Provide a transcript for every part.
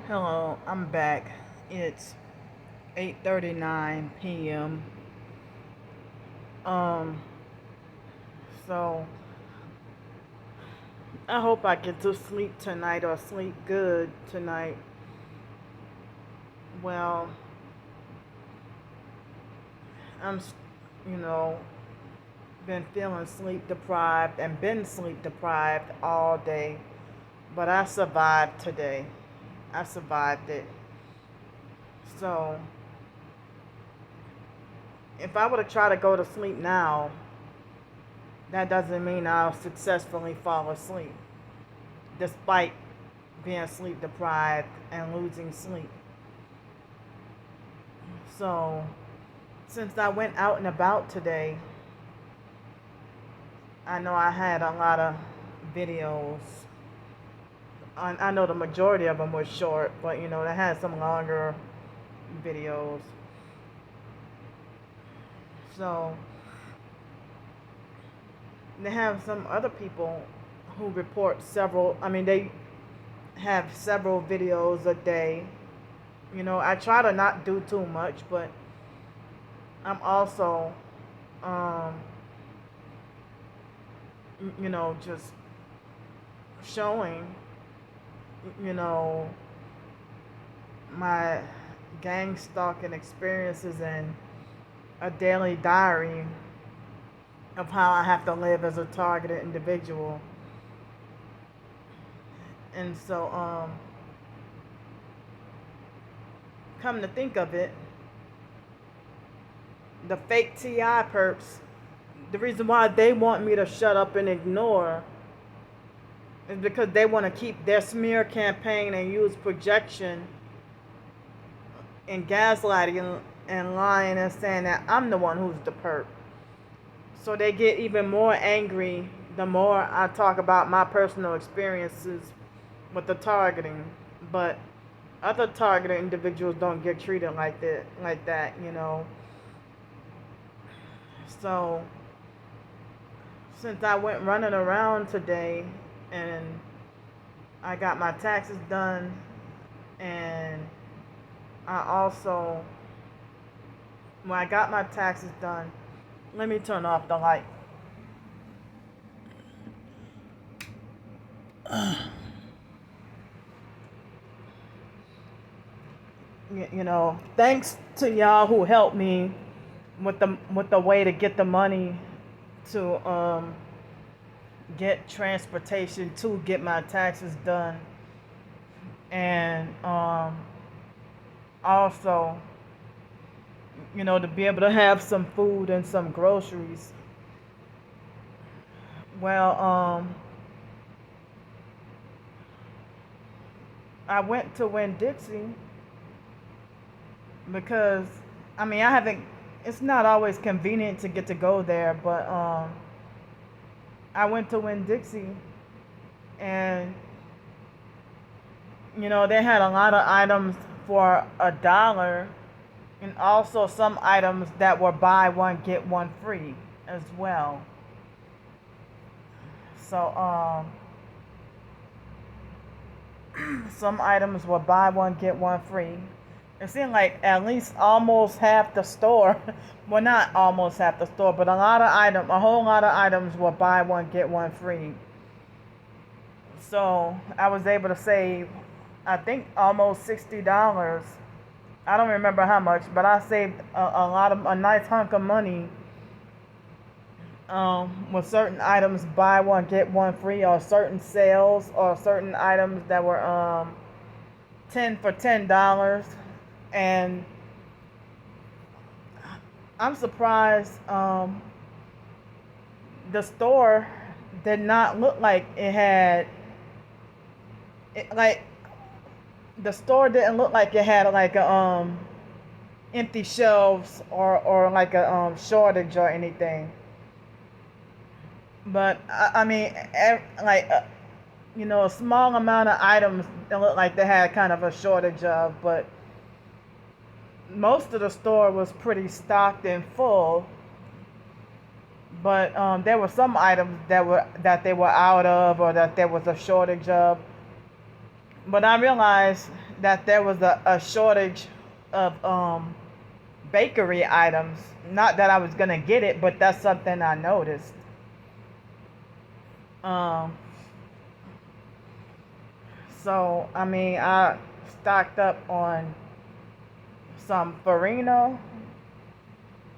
Hello, I'm back. It's 8:39 p.m. Um, so I hope I get to sleep tonight or sleep good tonight. Well, I'm, you know, been feeling sleep deprived and been sleep deprived all day, but I survived today. I survived it. So, if I were to try to go to sleep now, that doesn't mean I'll successfully fall asleep, despite being sleep deprived and losing sleep. So, since I went out and about today, I know I had a lot of videos. I know the majority of them were short, but they had some longer videos. So, they have some other people who report they have several videos a day. I try to not do too much, but I'm also, um, just showing, you know, my gang stalking experiences and a daily diary of how I have to live as a targeted individual. And so, come to think of it, the fake TI perps, the reason why they want me to shut up and ignore is because they want to keep their smear campaign and use projection and gaslighting and lying and saying that I'm the one who's the perp. So they get even more angry the more I talk about my personal experiences with the targeting. But other targeted individuals don't get treated like that. So since I went running around today and I got my taxes done, and I also, when I got my taxes done, let me turn off the light. Thanks to y'all who helped me with the way to get the money to get transportation to get my taxes done, and also, to be able to have some food and some groceries. Well, I went to Winn Dixie because, I haven't. It's not always convenient to get to go there, but I went to Winn Dixie, and they had a lot of items for $1, and also some items that were buy one get one free as well. So some items were buy one get one free. It seemed like at least almost half the store, well, not almost half the store, but a whole lot of items were buy one get one free. So I was able to save, I think, almost $60. I don't remember how much, but I saved a nice hunk of money with certain items buy one get one free, or certain sales, or certain items that were 10 for $10. And I'm surprised the store did not look like it had like the store didn't look like it had like a empty shelves, or like a shortage or anything. But a small amount of items that looked like they had kind of a shortage of, but most of the store was pretty stocked and full. But there were some items that they were out of, or that there was a shortage of. But I realized that there was a shortage of bakery items. Not that I was gonna get it, but that's something I noticed. Um, so I mean, I stocked up on some farina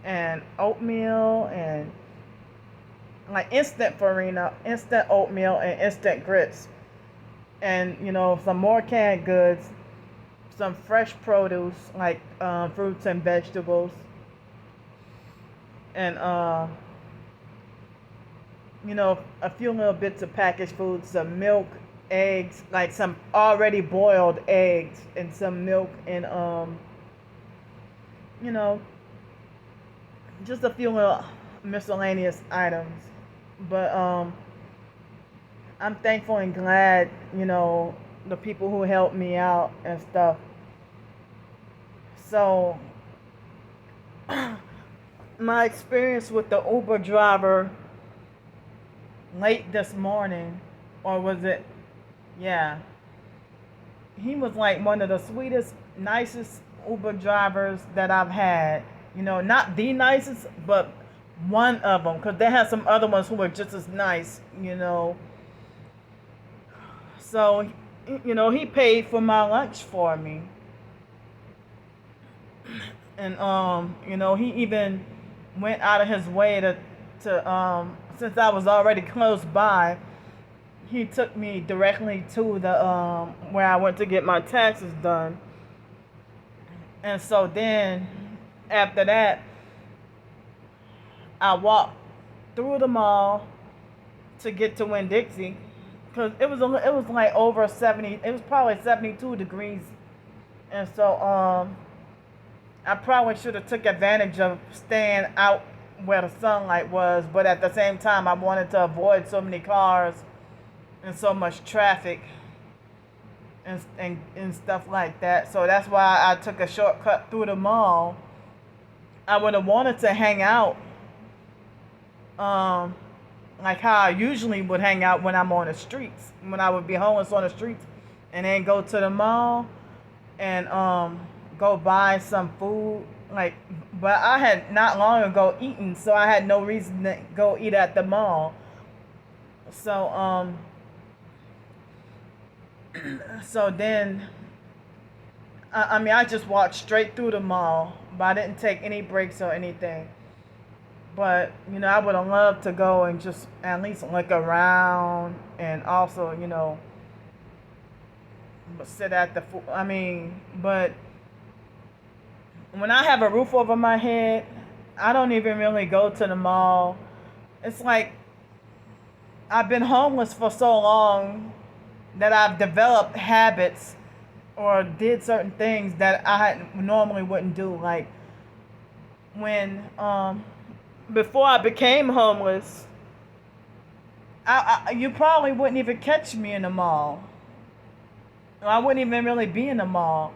and oatmeal and like instant farina, instant oatmeal, and instant grits, and some more canned goods, some fresh produce like fruits and vegetables, and a few little bits of packaged foods, some milk, eggs, like some already boiled eggs, and some milk, and you know, just a few little miscellaneous items. But I'm thankful and glad, the people who helped me out and stuff. So my experience with the Uber driver late this morning, or was it? Yeah. He was like one of the sweetest, nicest Uber drivers that I've had. Not the nicest, but one of them. Because they had some other ones who were just as nice. So, he paid for my lunch for me. And, he even went out of his way to since I was already close by, he took me directly to the where I went to get my taxes done. And so then after that, I walked through the mall to get to Winn-Dixie because it was like over 70. It was probably 72 degrees, and so I probably should have took advantage of staying out where the sunlight was, but at the same time, I wanted to avoid so many cars and so much traffic and stuff like that. So that's why I took a shortcut through the mall. I would have wanted to hang out, like how I usually would hang out when I'm on the streets, when I would be homeless on the streets, and then go to the mall and go buy some food. But I had not long ago eaten, so I had no reason to go eat at the mall. So so then, I mean, I just walked straight through the mall, but I didn't take any breaks or anything. But, I would have loved to go and just at least look around and also, sit at the food. I mean, but when I have a roof over my head, I don't even really go to the mall. It's like I've been homeless for so long that I've developed habits or did certain things that I normally wouldn't do. Like when before I became homeless, you probably wouldn't even catch me in the mall. I wouldn't even really be in the mall,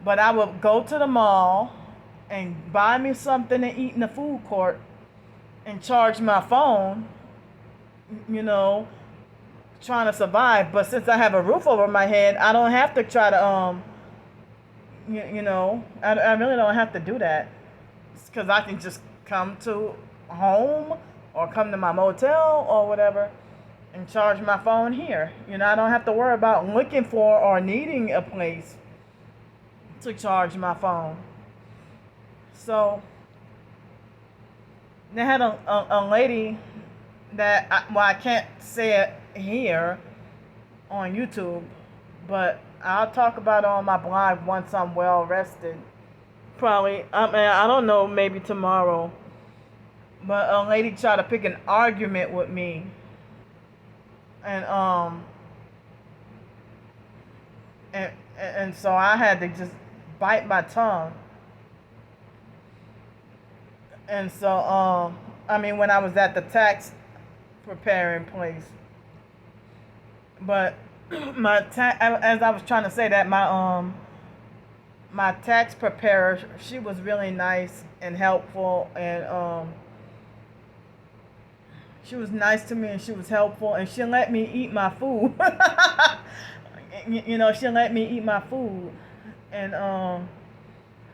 but I would go to the mall and buy me something to eat in the food court and charge my phone, you know, trying to survive. But since I have a roof over my head, I don't have to try to, I really don't have to do that. Because I can just come to home or come to my motel or whatever and charge my phone here. I don't have to worry about looking for or needing a place to charge my phone. So they had a lady that, I can't say it here on YouTube, but I'll talk about it on my blog once I'm well rested. Probably, I don't know, maybe tomorrow. But a lady tried to pick an argument with me. And so I had to just bite my tongue. And so, when I was at the tax preparing place. But as I was trying to say that, my tax preparer, she was really nice and helpful, and she was nice to me and she was helpful, and she let me eat my food. She let me eat my food. And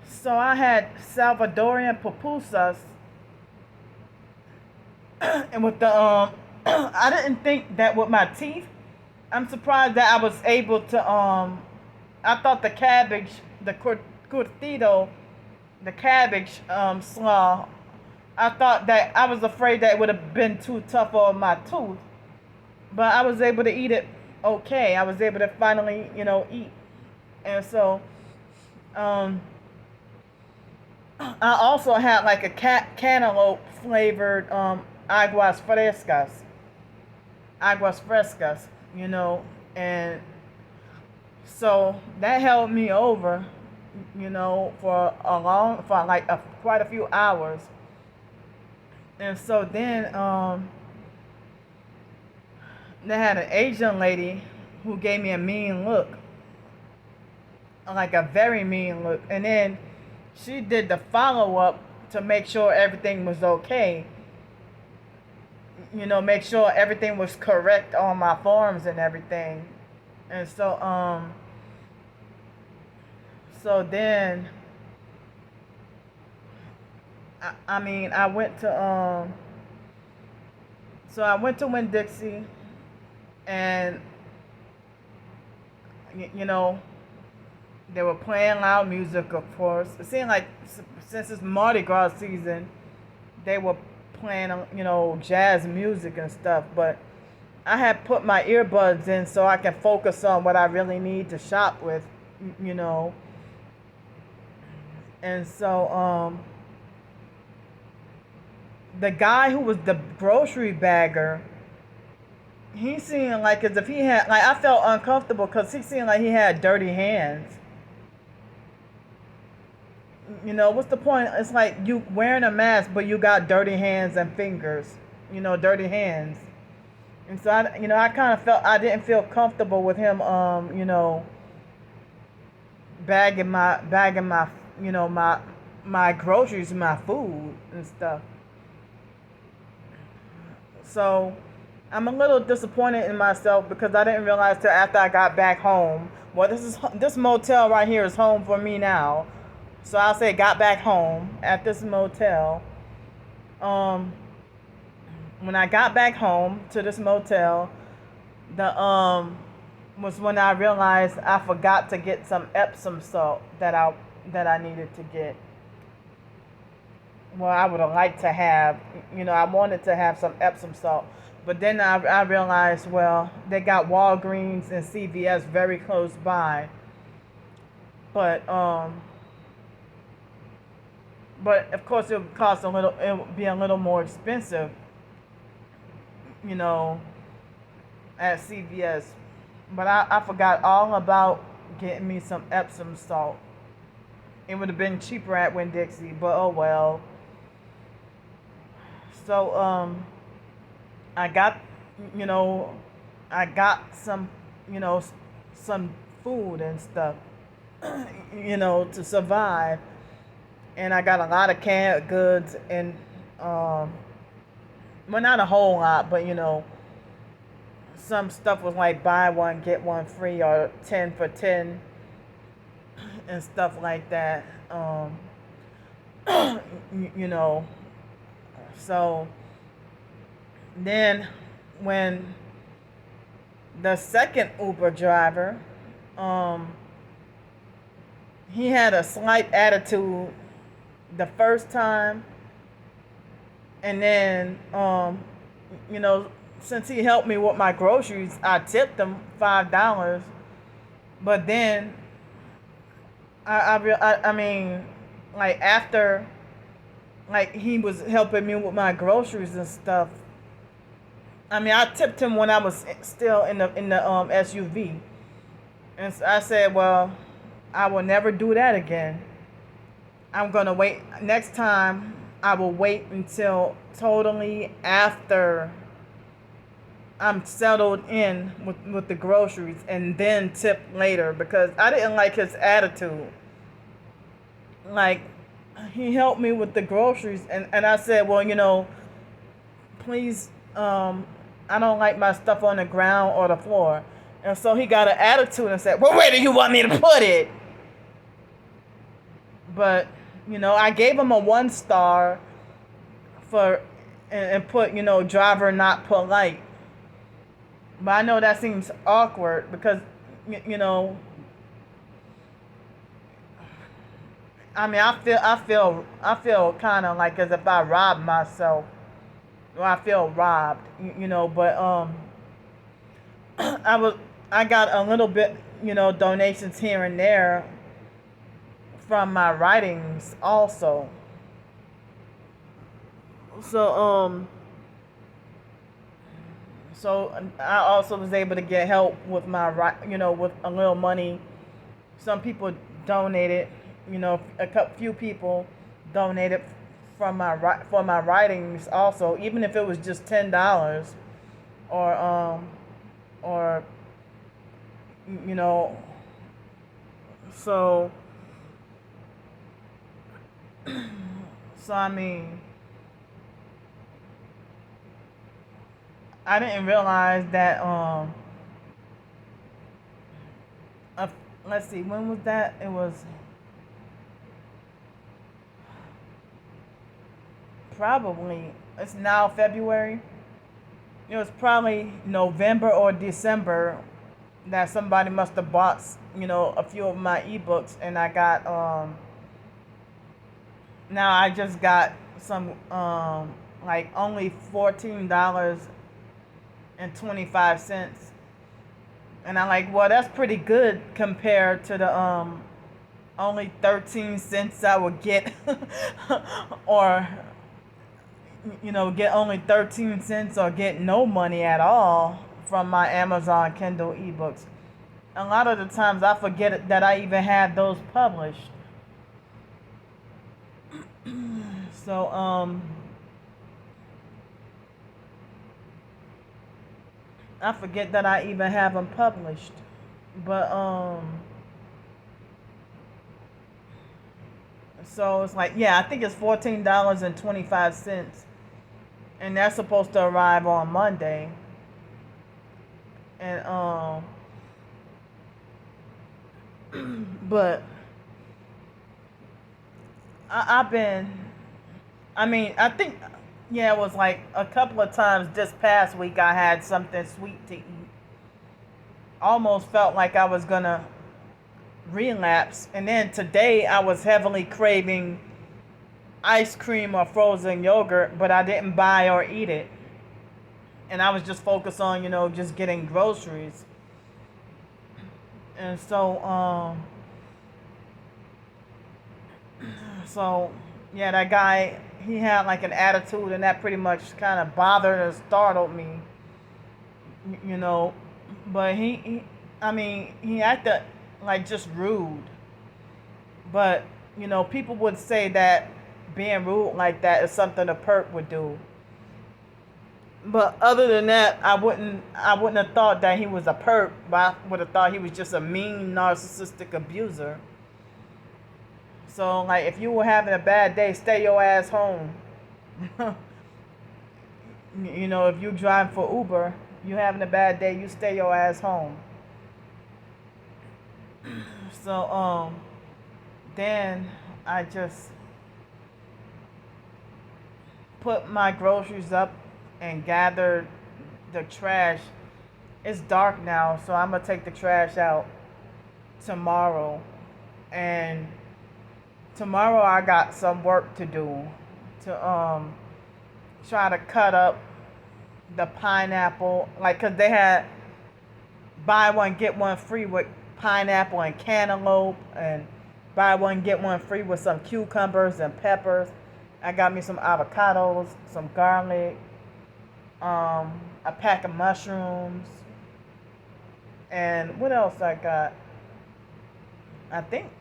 so I had Salvadorian pupusas, and with the I didn't think that with my teeth. I'm surprised that I was able to I thought the cabbage, the curtido, the cabbage slaw. I thought that I was afraid that it would have been too tough on my tooth, but I was able to eat it okay. I was able to finally, eat, and so um, I also had like a cantaloupe flavored aguas frescas, and so that held me over, for like quite a few hours. And so then they had an Asian lady who gave me a mean look, like a very mean look. And then she did the follow up to make sure everything was okay. Make sure everything was correct on my forms and everything. And so then I went to Winn-Dixie, and you know they were playing loud music, of course. It seemed like since it's Mardi Gras season, they were playing jazz music and stuff. But I had put my earbuds in so I can focus on what I really need to shop with, you know. And so the guy who was the grocery bagger, he seemed like as if he had, like, I felt uncomfortable because he seemed like he had dirty hands. What's the point? It's like you wearing a mask, but you got dirty hands and fingers, dirty hands. And so I kind of felt, I didn't feel comfortable with him, bagging my, my groceries, my food and stuff. So I'm a little disappointed in myself because I didn't realize till after I got back home. Well, this motel right here is home for me now. So I'll say got back home at this motel. When I got back home to this motel, was when I realized I forgot to get some Epsom salt that I needed to get. Well, I would have liked to have, I wanted to have some Epsom salt. But then I realized, well, they got Walgreens and CVS very close by. But of course it would cost it would be a little more expensive, at CVS. But I forgot all about getting me some Epsom salt. It would have been cheaper at Winn-Dixie, but oh well. So I got some some food and stuff to survive, and I got a lot of canned goods and well, not a whole lot, but some stuff was like buy one get one free or 10 for 10 and stuff like that. So then when the second Uber driver, he had a slight attitude the first time, and then since he helped me with my groceries, I tipped him $5. But then I mean, like, after, like, he was helping me with my groceries and stuff, I mean, I tipped him when I was still in the SUV, and so I said, well, I will never do that again. I'm gonna wait. Next time, I will wait until totally after I'm settled in with the groceries, and then tip later, because I didn't like his attitude. Like, he helped me with the groceries, and I said, well, please, I don't like my stuff on the ground or the floor. And so he got an attitude and said, well, where do you want me to put it? But I gave them a 1 star for and put driver not polite. But I know that seems awkward because you know I feel kind of like as if I robbed myself, or I feel robbed, but I was I got a little bit, donations here and there from my writings also. So I also was able to get help with with a little money. Some people donated, few people donated for my writings also, even if it was just $10 or or you know so so I mean, I didn't realize that uh, let's see, when was that? It was probably, it's now February. It was probably November or December that somebody must have bought, a few of my ebooks, and I got now I just got some like only $14.25, and I'm like, well, that's pretty good compared to the only 13 cents I would get, or get only 13 cents or get no money at all from my Amazon Kindle ebooks. A lot of the times I forget that I even had those published. So I forget that I even have them published. But so it's like, yeah, I think it's $14.25, and that's supposed to arrive on Monday. And but I've been, I mean, I think, yeah, it was like a couple of times this past week I had something sweet to eat. Almost felt like I was gonna relapse. And then today I was heavily craving ice cream or frozen yogurt, but I didn't buy or eat it. And I was just focused on, just getting groceries. And so yeah, that guy, he had like an attitude, and that pretty much kind of bothered and startled me, you know. But I mean, he acted like just rude. But people would say that being rude like that is something a perp would do. But other than that, I wouldn't have thought that he was a perp, but I would have thought he was just a mean narcissistic abuser. So like, if you were having a bad day, stay your ass home. If you drive for Uber, you having a bad day, you stay your ass home. So then I just put my groceries up and gathered the trash. It's dark now, so I'm gonna take the trash out tomorrow. And tomorrow I got some work to do to try to cut up the pineapple, like, cause they had buy one get one free with pineapple and cantaloupe, and buy one get one free with some cucumbers and peppers. I got me some avocados, some garlic, a pack of mushrooms, and what else I got? I think,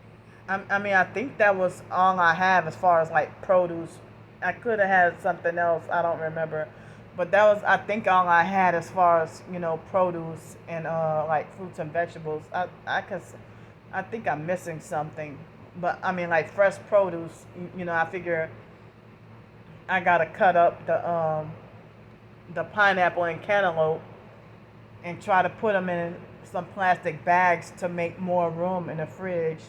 I think that was all I have as far as like produce. I could have had something else, I don't remember, but that was, I think, all I had as far as produce and like fruits and vegetables. I think I'm missing something, but I mean, like fresh produce. I figure I gotta cut up the pineapple and cantaloupe and try to put them in some plastic bags to make more room in the fridge.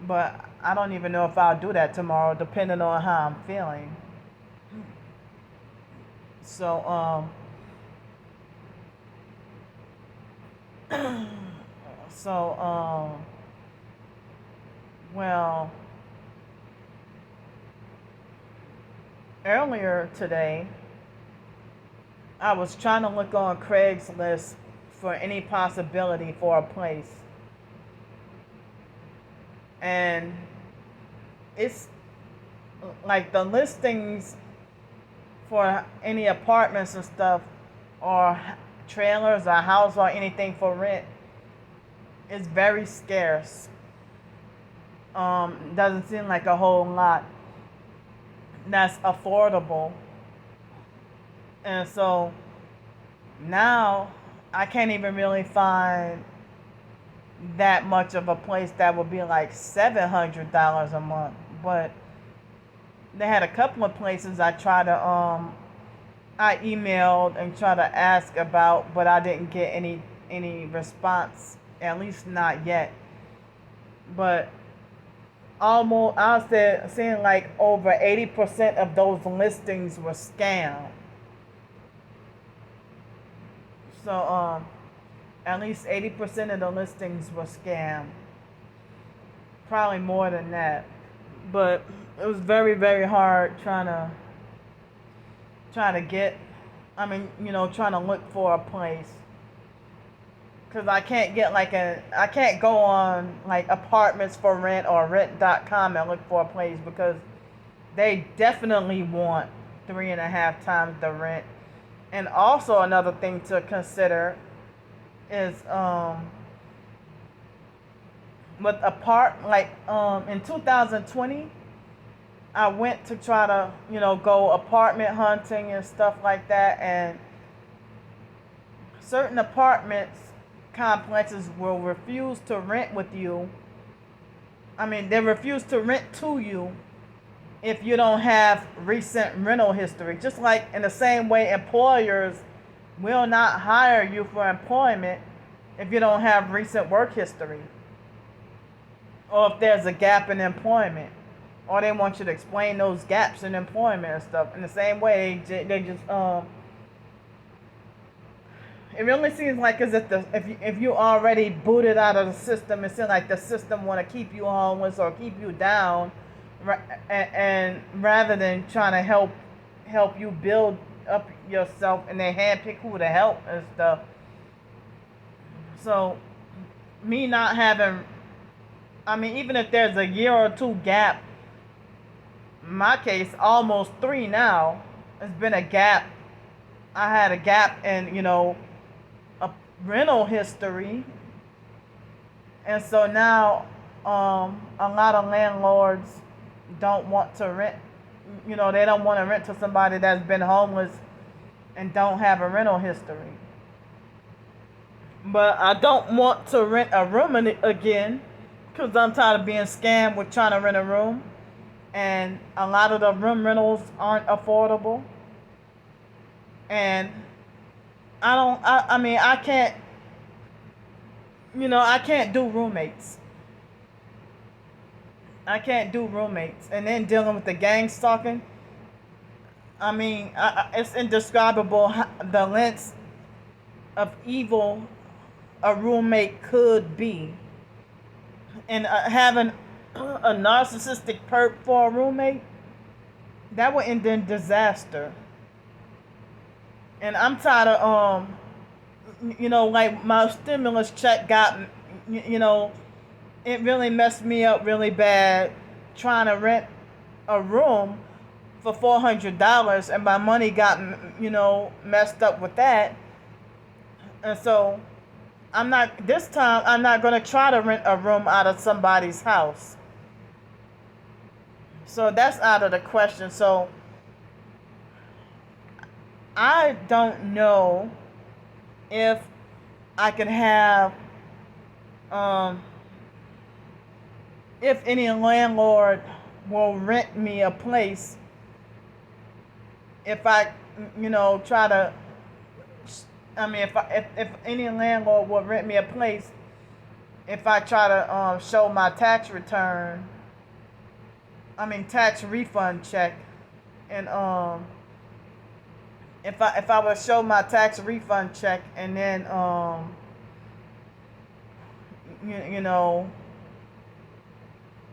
But I don't even know if I'll do that tomorrow, depending on how I'm feeling. So, so, well, earlier today, I was trying to look on Craigslist for any possibility for a place. And it's like the listings for any apartments and stuff, or trailers or house or anything for rent is very scarce. Doesn't seem like a whole lot that's affordable. And so now I can't even really find that much of a place that would be like $700 a month. But they had a couple of places I tried to I emailed and tried to ask about, but I didn't get any response, at least not yet. But almost, I was seeing like over 80% of those listings were scam. So at least 80% of the listings were scam. Probably more than that. But it was very, very hard trying to get, trying to look for a place. Because I can't get I can't go on like apartments for rent or rent.com and look for a place, because they definitely want 3.5 times the rent. And also another thing to consider is with in 2020, I went to try to go apartment hunting and stuff like that, and certain apartments complexes will refuse to rent with you. They refuse to rent to you if you don't have recent rental history. Just like in the same way employers will not hire you for employment if you don't have recent work history, or if there's a gap in employment, or they want you to explain those gaps in employment and stuff. In the same way, they just it really seems like as if you already booted out of the system, it seems like the system want to keep you homeless or keep you down, and rather than trying to help you build up yourself, and they handpick who to help and stuff. So me not having, even if there's a year or two gap, in my case almost 3 now, it's been a gap. I had a gap in a rental history, and so now a lot of landlords don't want to rent. They don't want to rent to somebody that's been homeless and don't have a rental history. But I don't want to rent a room again, because I'm tired of being scammed with trying to rent a room, and a lot of the room rentals aren't affordable. And I can't, I can't do roommates. I can't do roommates. And then dealing with the gang stalking, it's indescribable the lengths of evil a roommate could be. And having a narcissistic perp for a roommate, that would end in disaster. And I'm tired of like my stimulus check got, it really messed me up really bad trying to rent a room for $400, and my money got messed up with that. And so this time I'm not going to try to rent a room out of somebody's house. So that's out of the question. So I don't know if I can have if any landlord will rent me a place if I try to, if any landlord will rent me a place if I try to show my tax return, tax refund check, and if I would show my tax refund check and then you know,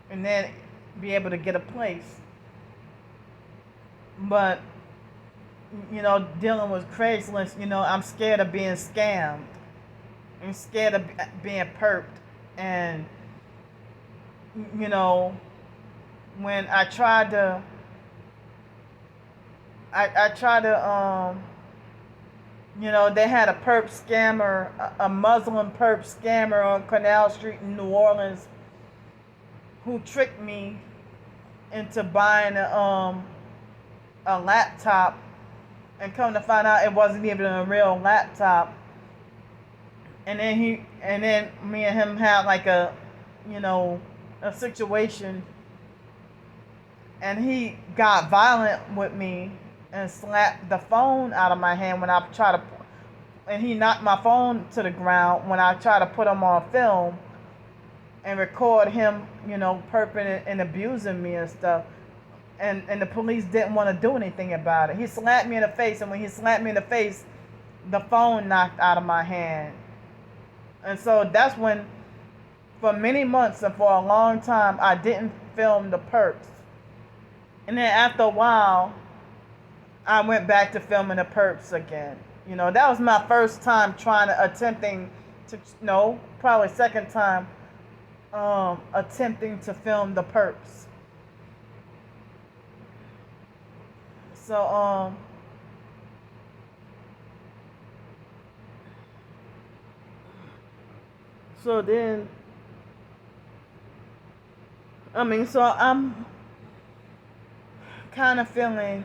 and then be able to get a place. But dealing with Craigslist, I'm scared of being scammed. I'm scared of being perped, and when I tried to they had a perp scammer, a Muslim perp scammer on Canal Street in New Orleans, who tricked me into buying a laptop, and come to find out it wasn't even a real laptop. And then me and him had like a situation, and he got violent with me and slapped the phone out of my hand when I tried to, and he knocked my phone to the ground when I tried to put him on film and record him, perping and abusing me and stuff. And the police didn't want to do anything about it. He slapped me in the face, and when he slapped me in the face, the phone knocked out of my hand. And so that's when, for many months and for a long time, I didn't film the perps. And then after a while, I went back to filming the perps again. That was my first time attempting to, no, probably second time, attempting to film the perps. So, so then, so I'm kind of feeling,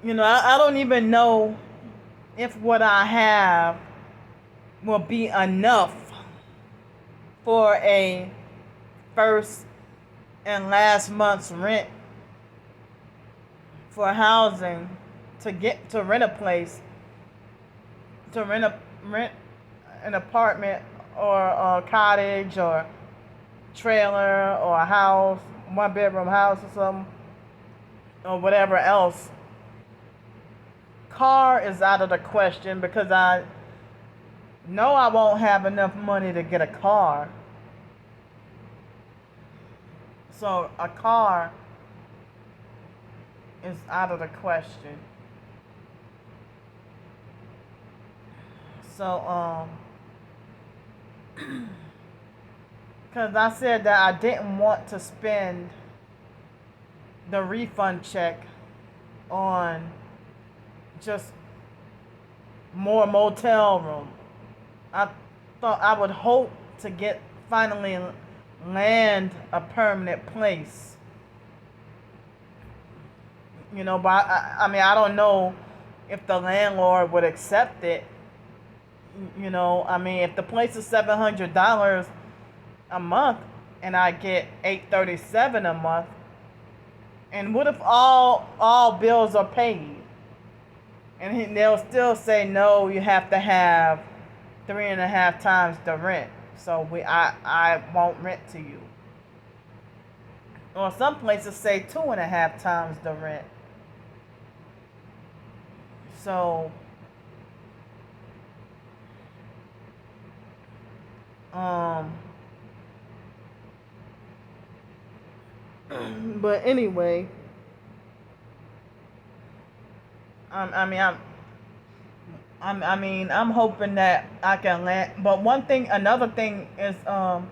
I don't even know if what I have will be enough for a first and last month's rent for housing, to rent a place, to rent an apartment or a cottage or trailer or a house, 1-bedroom house or something, or whatever else. Car is out of the question because I know I won't have enough money to get a car. So a car is out of the question. So because I said that I didn't want to spend the refund check on just more motel room. I thought I would hope to finally land a permanent place. But I don't know if the landlord would accept it. If the place is $700 a month and I get $837 a month, and what if all bills are paid? And they'll still say, no, you have to have 3.5 times the rent. So I won't rent to you. Or some places say 2.5 times the rent. So but anyway, I'm hoping that I can land. But another thing is, I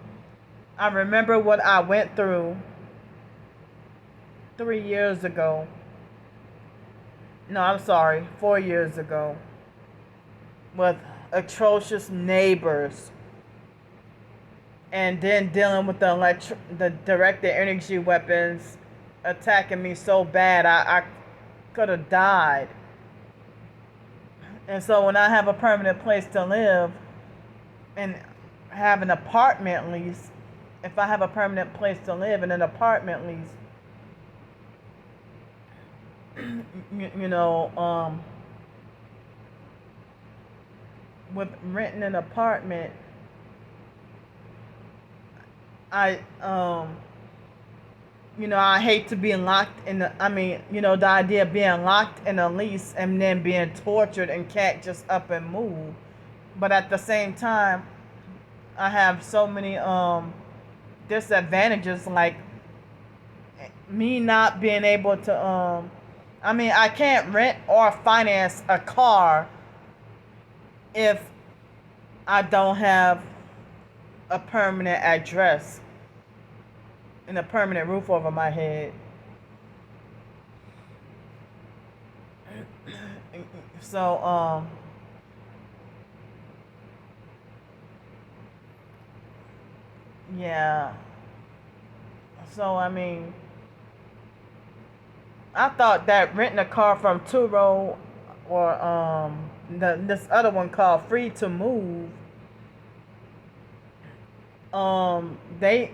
remember what I went through 3 years ago. No, I'm sorry, 4 years ago, with atrocious neighbors, and then dealing with the directed energy weapons attacking me so bad I could have died. And so when I have a permanent place to live and have an apartment lease, if I have a permanent place to live and an apartment lease, with renting an apartment, I I hate to be locked in the. I mean, the idea of being locked in a lease and then being tortured and can't just up and move. But at the same time, I have so many disadvantages, like me not being able to I can't rent or finance a car if I don't have a permanent address and a permanent roof over my head. So yeah. So I thought that renting a car from Turo or this other one called Free to Move, they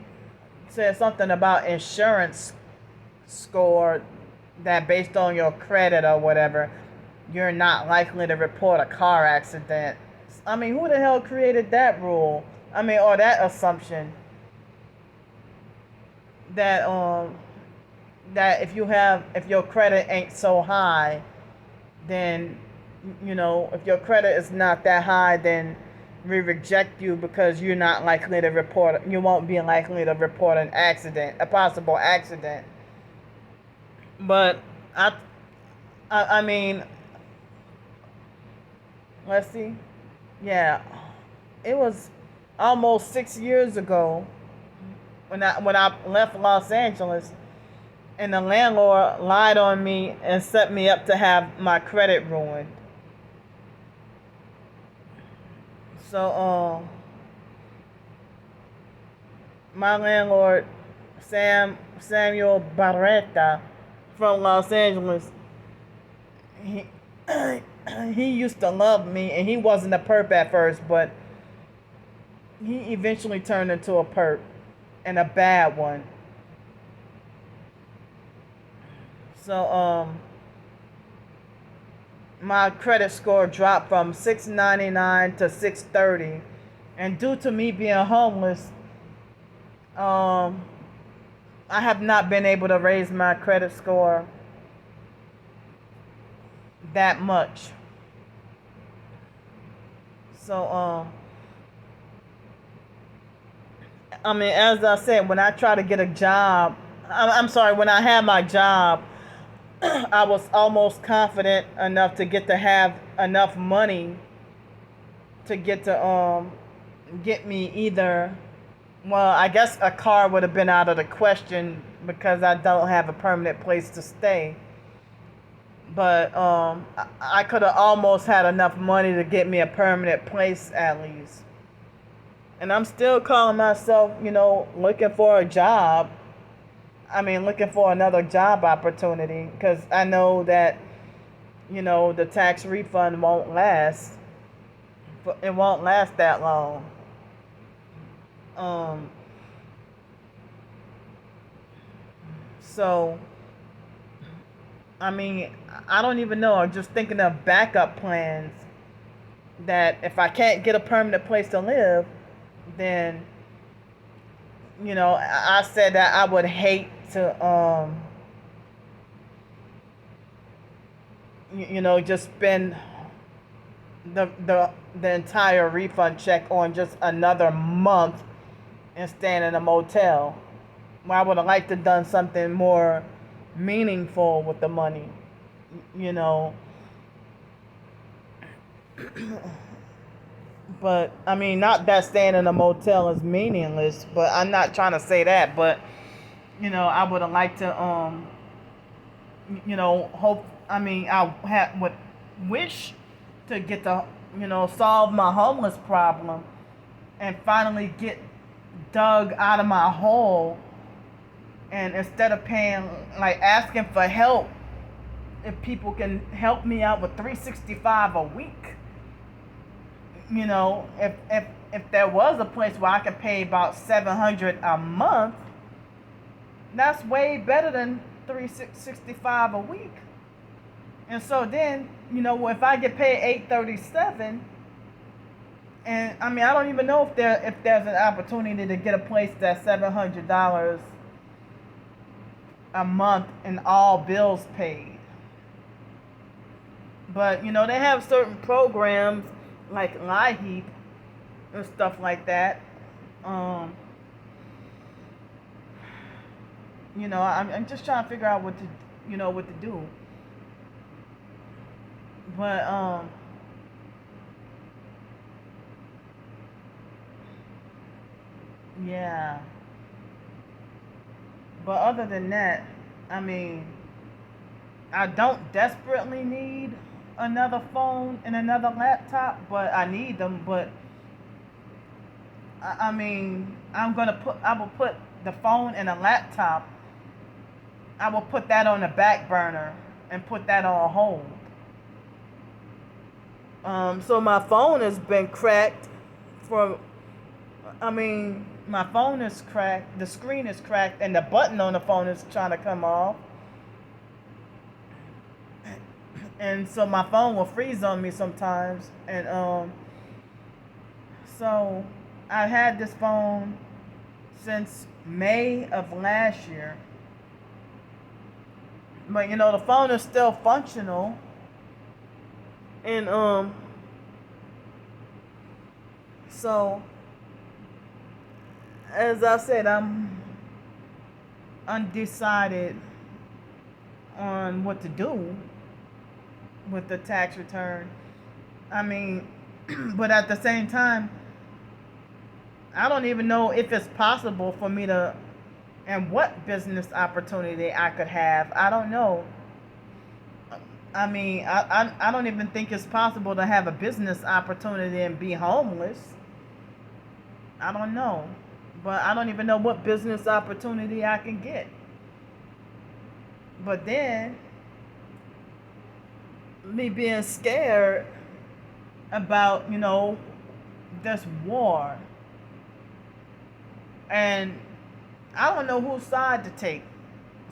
said something about insurance score, that based on your credit or whatever, you're not likely to report a car accident. Who the hell created that rule? Or that assumption that that if your credit ain't so high, then if your credit is not that high, then we reject you because you won't be likely to report a possible accident. But I mean, let's see. Yeah, it was almost 6 years ago when I left Los Angeles, and the landlord lied on me and set me up to have my credit ruined. So my landlord, Samuel Barretta from Los Angeles, he he used to love me, and he wasn't a perp at first, but he eventually turned into a perp, and a bad one. So my credit score dropped from 699 to 630, and due to me being homeless, I have not been able to raise my credit score that much. So as I said, when I try to get a job, I'm sorry, when I had my job, I was almost confident enough to have enough money to get me either. Well, I guess a car would have been out of the question because I don't have a permanent place to stay. But I could have almost had enough money to get me a permanent place at least. And I'm still calling myself, looking for a job. Looking for another job opportunity, because I know that, the tax refund won't last. But it won't last that long. So, I don't even know. I'm just thinking of backup plans that if I can't get a permanent place to live, then, I said that I would hate to, just spend the entire refund check on just another month and staying in a motel. I would have liked to done something more meaningful with the money, you know. But not that staying in a motel is meaningless, but I'm not trying to say that. But I would have liked to hope. Would wish to get to solve my homeless problem and finally get dug out of my hole. And instead of paying, like asking for help, if people can help me out with $365 a week, if there was a place where I could pay about $700 a month, that's way better than $365 a week. And so then, if I get paid $837, And I mean, I don't even know if there's an opportunity to get a place that's $700 a month and all bills paid. But they have certain programs like LIHEAP and stuff like that. Um, I'm just trying to figure out what to do. But yeah. But other than that, I mean, I don't desperately need another phone and another laptop, but I need them. But I mean, I will put the phone and a laptop. I will put that on the back burner and put that on hold. So my phone has been cracked for. I mean, my phone is cracked. The screen is cracked, and the button on the phone is trying to come off. And so my phone will freeze on me sometimes. And so I had this phone since May of last year. But the phone is still functional. And so as I said, I'm undecided on what to do with the tax return. I mean, but at the same time, I don't even know if it's possible for me to, and what business opportunity I could have. I don't know. I mean, I don't even think it's possible to have a business opportunity and be homeless. I don't know. But I don't even know what business opportunity I can get. But then, me being scared about, this war. And I don't know whose side to take.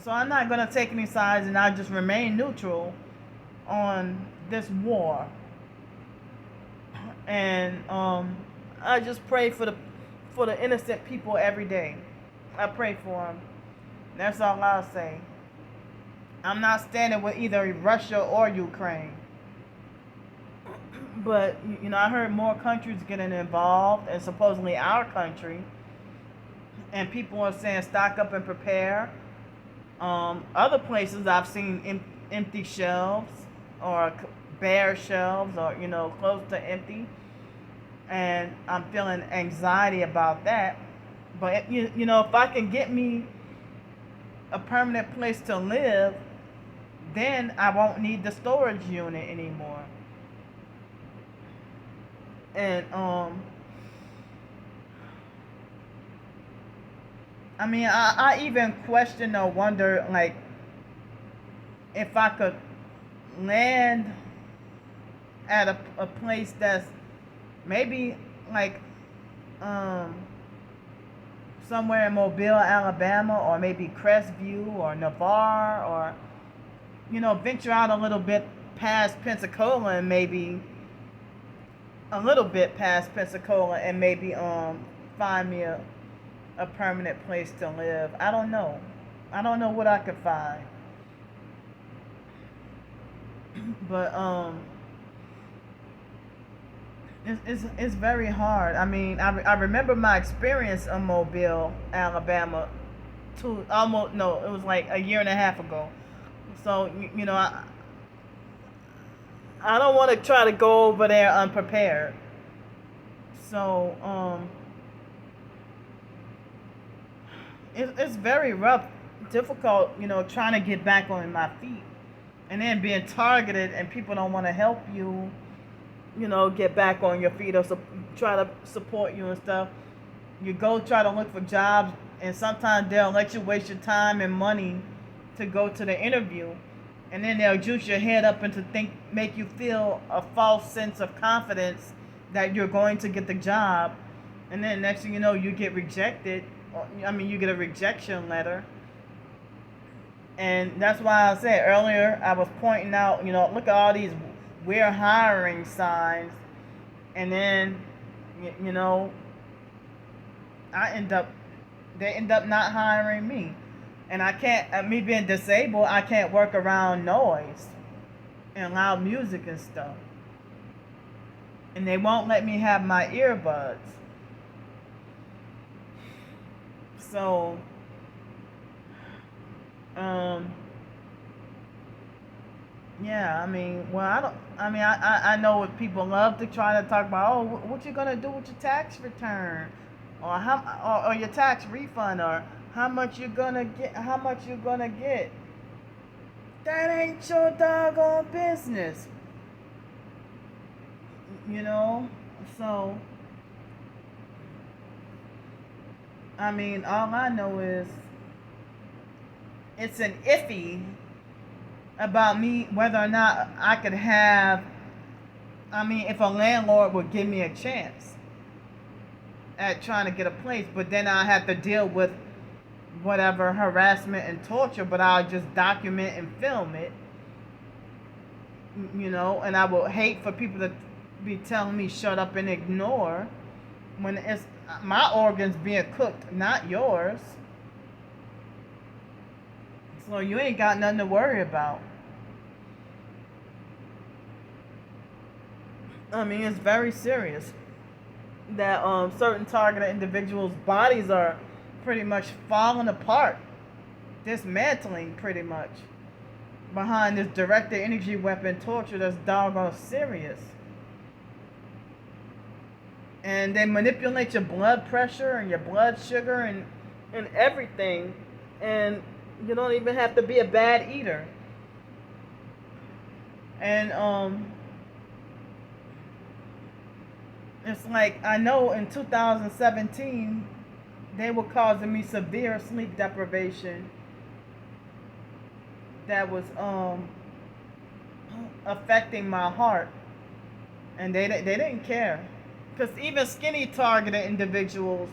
So I'm not going to take any sides, and I'll just remain neutral on this war. And I just pray for the innocent people every day. I pray for them. That's all I'll say. I'm not standing with either Russia or Ukraine. But, I heard more countries getting involved, and supposedly our country. And people are saying stock up and prepare. Other places I've seen empty shelves or bare shelves or, close to empty. And I'm feeling anxiety about that. But, if I can get me a permanent place to live, then I won't need the storage unit anymore. And, I mean, I even question or wonder, like, if I could land at a place that's maybe, like, somewhere in Mobile, Alabama, or maybe Crestview or Navarre, or, venture out a little bit past Pensacola and maybe find me a permanent place to live. I don't know. I don't know what I could find. But it's very hard. I mean, I remember my experience in Mobile, Alabama, it was like a year and a half ago. So I don't want to try to go over there unprepared. So it's very rough, difficult, trying to get back on my feet, and then being targeted, and people don't want to help you, get back on your feet, or try to support you and stuff. You go try to look for jobs, and sometimes they'll let you waste your time and money to go to the interview, and then they'll juice your head up and make you feel a false sense of confidence that you're going to get the job, and then next thing you know, you get rejected. You get a rejection letter. And that's why I said earlier, I was pointing out, look at all these "we're hiring" signs, and then You know, they end up not hiring me. And I can't, me being disabled, I can't work around noise and loud music and stuff. And they won't let me have my earbuds. So, yeah, I mean, well, I know what people love to try to talk about. Oh, what you gonna do with your tax return, or or your tax refund, or how much you gonna get? How much you gonna get? That ain't your doggone business, you know. So, I mean, all I know is it's an iffy about me whether or not I could have. I mean, if a landlord would give me a chance at trying to get a place, but then I have to deal with whatever harassment and torture, but I'll just document and film it, you know. And I would hate for people to be telling me shut up and ignore when it's my organs being cooked, not yours. So you ain't got nothing to worry about. I mean, it's very serious that certain targeted individuals' bodies are pretty much falling apart, dismantling pretty much behind this directed energy weapon torture that's doggone serious. And they manipulate your blood pressure and your blood sugar and everything. And you don't even have to be a bad eater. And it's like, I know in 2017 they were causing me severe sleep deprivation that was affecting my heart, and they didn't care, because even skinny targeted individuals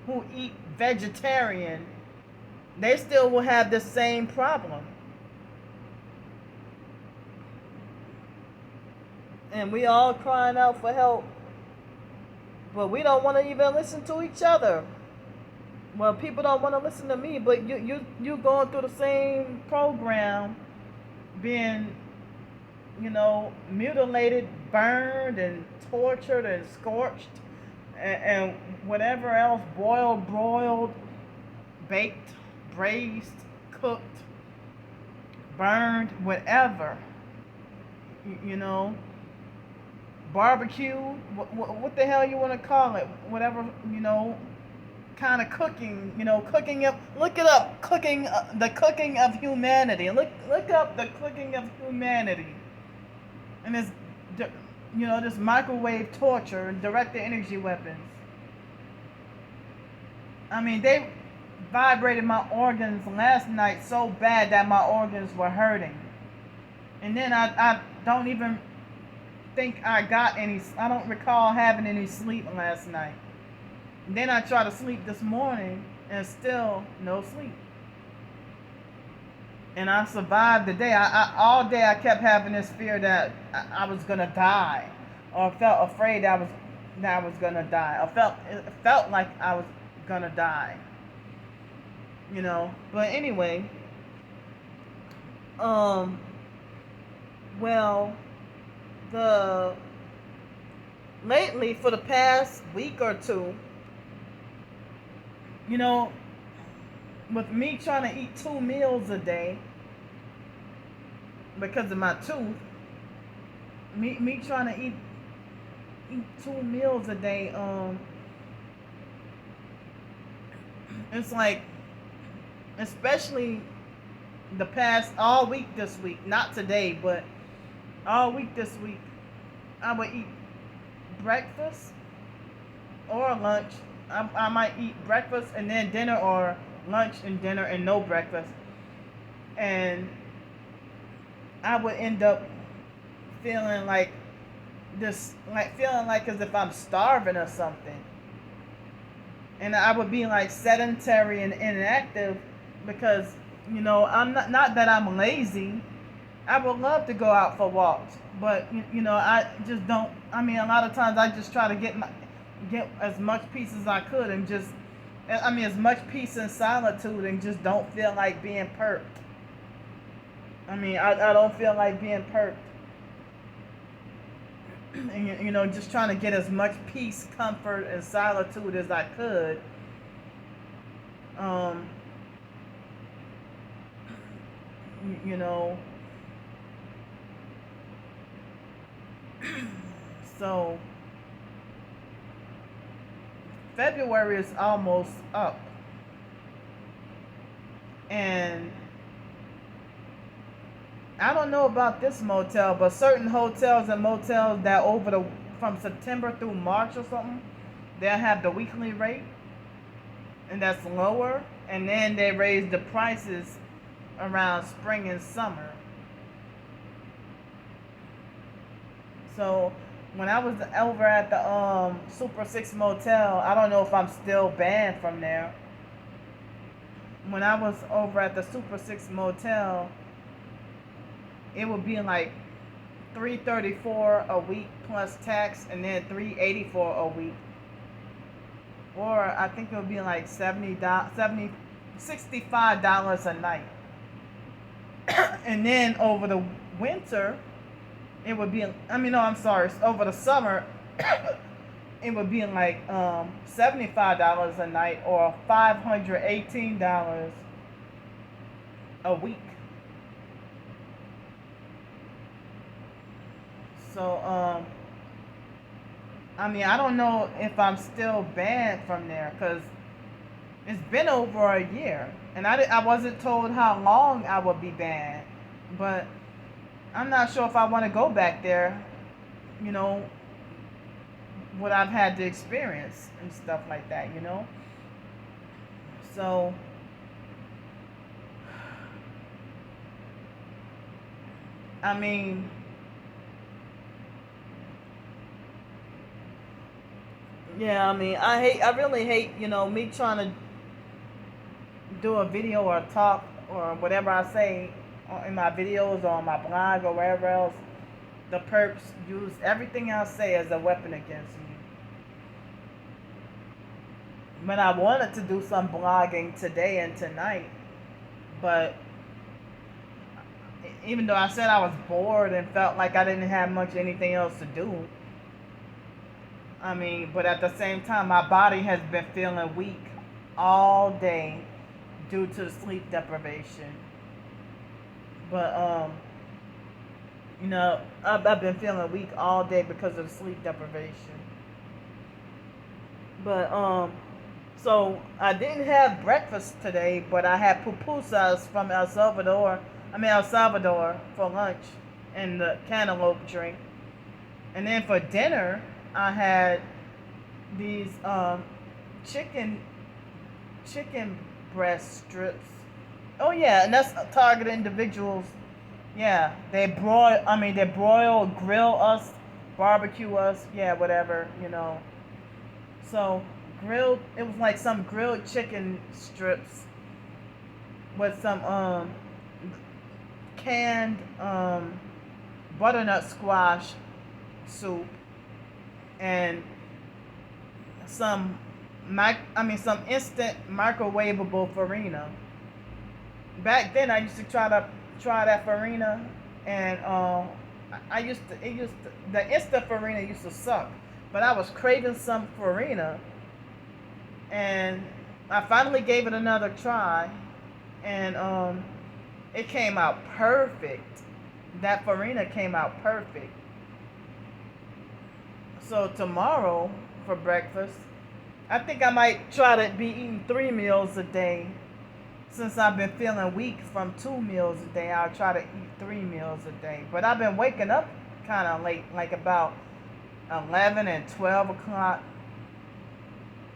who eat vegetarian, they still will have the same problem. And we all crying out for help, but we don't want to even listen to each other. Well, people don't want to listen to me, but you going through the same program, being, you know, mutilated, burned, and tortured, and scorched, and whatever else, boiled, broiled, baked, braised, cooked, burned, whatever, you know, barbecue, what the hell you want to call it, whatever, you know, kind of cooking, you know, cooking up, look it up, cooking, the cooking of humanity, look up the cooking of humanity, and it's, you know, this microwave torture and directed energy weapons. I mean, they vibrated my organs last night so bad that my organs were hurting, and then I don't even think I don't recall having any sleep last night. And then I tried to sleep this morning and still no sleep. And I survived the day. All day I kept having this fear that I was gonna die, or felt afraid that I was gonna die. It felt like I was gonna die. You know. But anyway, well, lately, for the past week or two, you know, with me trying to eat 2 meals a day because of my tooth, me trying to eat 2 meals a day, it's like, especially the past, all week this week, not today, but all week this week, I would eat breakfast or lunch. I might eat breakfast and then dinner, or lunch and dinner and no breakfast. And I would end up feeling like as if I'm starving or something. And I would be like sedentary and inactive because, you know, I'm not that I'm lazy. I would love to go out for walks, but, you know, I just don't. I mean, a lot of times I just try to get as much peace as I could, and just, I mean, as much peace and solitude, and just don't feel like being perked. I mean, I don't feel like being perked. And, you know, just trying to get as much peace, comfort, and solitude as I could. Um, you know, so February is almost up, and I don't know about this motel, but certain hotels and motels that from September through March or something, they'll have the weekly rate, and that's lower, and then they raise the prices around spring and summer. So when I was over at the Super 6 Motel, I don't know if I'm still banned from there. When I was over at the Super 6 Motel, it would be like $334 a week plus tax, and then $384 a week. Or I think it would be like $65 a night. And then over the winter, it would be, I mean, no, I'm sorry, over the summer, it would be like $75 a night, or $518 a week. So, I mean, I don't know if I'm still banned from there, because it's been over a year, and I wasn't told how long I would be banned, but I'm not sure if I want to go back there, you know, what I've had to experience and stuff like that, you know. So, I mean, yeah, I mean, I really hate, you know, me trying to do a video or talk or whatever I say in my videos or on my blog or wherever else. The perps use everything I say as a weapon against me. But I wanted to do some blogging today and tonight, but even though I said I was bored and felt like I didn't have much anything else to do, I mean, but at the same time, my body has been feeling weak all day due to sleep deprivation. But you know, I've been feeling weak all day because of the sleep deprivation. But so I didn't have breakfast today, but I had pupusas from El Salvador for lunch, and the cantaloupe drink. And then for dinner, I had these chicken breast strips. Oh yeah, and that's Target individuals. Yeah, they broil, grill us, barbecue us, yeah, whatever, you know. So it was like some grilled chicken strips with some canned butternut squash soup, and some instant microwavable farina. Back then, I used to try that farina, and the instant farina used to suck, but I was craving some farina, and I finally gave it another try, and it came out perfect. That farina came out perfect. So tomorrow for breakfast, I think I might try to be eating 3 meals a day. Since I've been feeling weak from 2 meals a day, I'll try to eat 3 meals a day. But I've been waking up kind of late, like about 11 and 12 o'clock.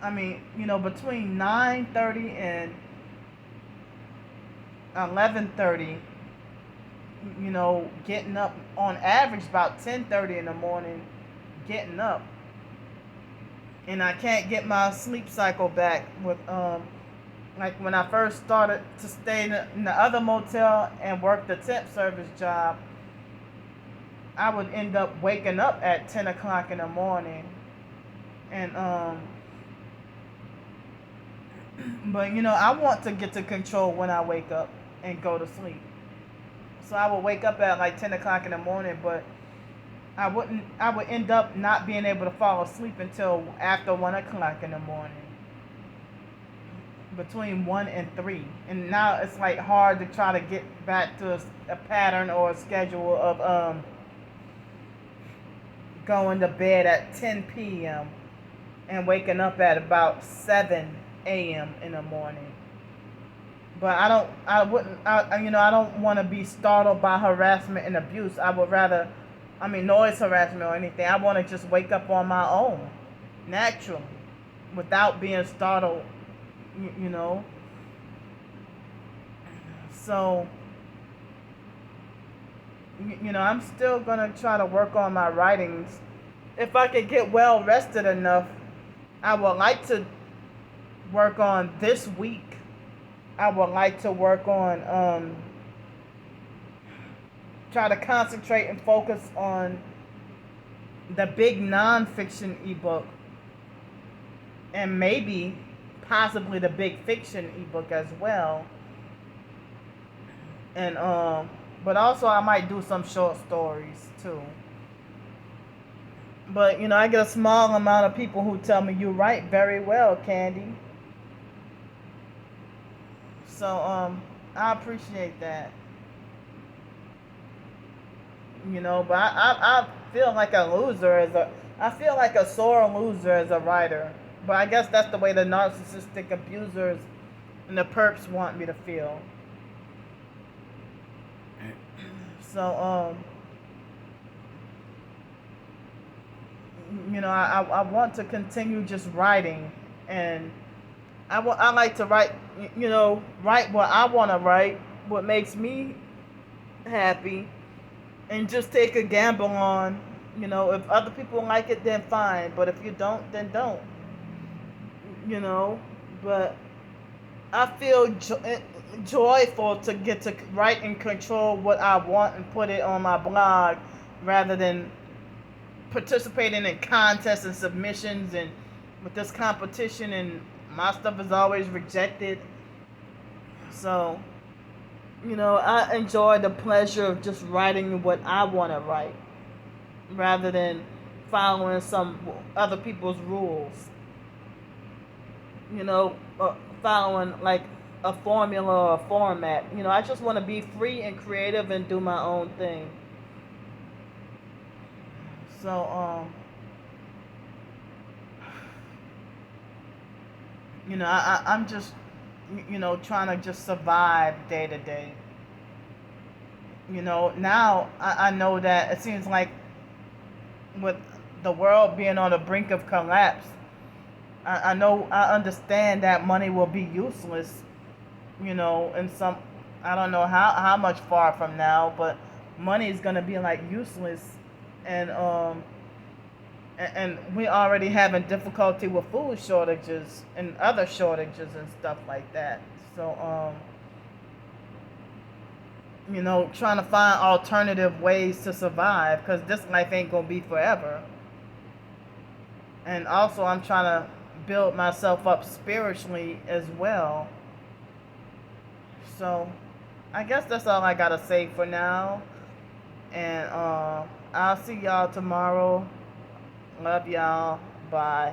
I mean, you know, between 9:30 and 11:30, you know, getting up on average about 10:30 in the morning, getting up. And I can't get my sleep cycle back with like when I first started to stay in the other motel and work the temp service job, I would end up waking up at 10 o'clock in the morning, And but I want to get to control when I wake up and go to sleep. So I would wake up at like 10 o'clock in the morning, but I would end up not being able to fall asleep until after 1 o'clock in the morning, between 1 and 3. And now it's like hard to try to get back to a pattern or a schedule of going to bed at 10 p.m. and waking up at about 7 a.m. in the morning. But I don't want to be startled by harassment and abuse. I would rather, noise harassment or anything. I want to just wake up on my own, naturally, without being startled, you know. So, I'm still going to try to work on my writings. If I could get well rested enough, I would like to work on this week. I would like to work on, try to concentrate and focus on the big nonfiction ebook, and maybe possibly the big fiction ebook as well. And but also I might do some short stories too. But I get a small amount of people who tell me you write very well, Candy. So I appreciate that. But I feel like a loser I feel like a sore loser as a writer. But I guess that's the way the narcissistic abusers and the perps want me to feel. So I want to continue just writing, and I like to write, write what I want to write, what makes me happy, and just take a gamble on, if other people like it, then fine, but if you don't, then don't, but I feel joyful to get to write and control what I want and put it on my blog, rather than participating in contests and submissions, and with this competition, and my stuff is always rejected. So I enjoy the pleasure of just writing what I want to write, rather than following some other people's rules, following like a formula or a format. I just want to be free and creative and do my own thing. So I'm just trying to just survive day to day. Now I know that it seems like, with the world being on the brink of collapse, I know, I understand that money will be useless, in some, I don't know how much far from now, but money is going to be like useless. And and we already having difficulty with food shortages and other shortages and stuff like that. So trying to find alternative ways to survive, because this life ain't gonna be forever. And also I'm trying to build myself up spiritually as well. So I guess that's all I gotta say for now. And I'll see y'all tomorrow. Love y'all. Bye.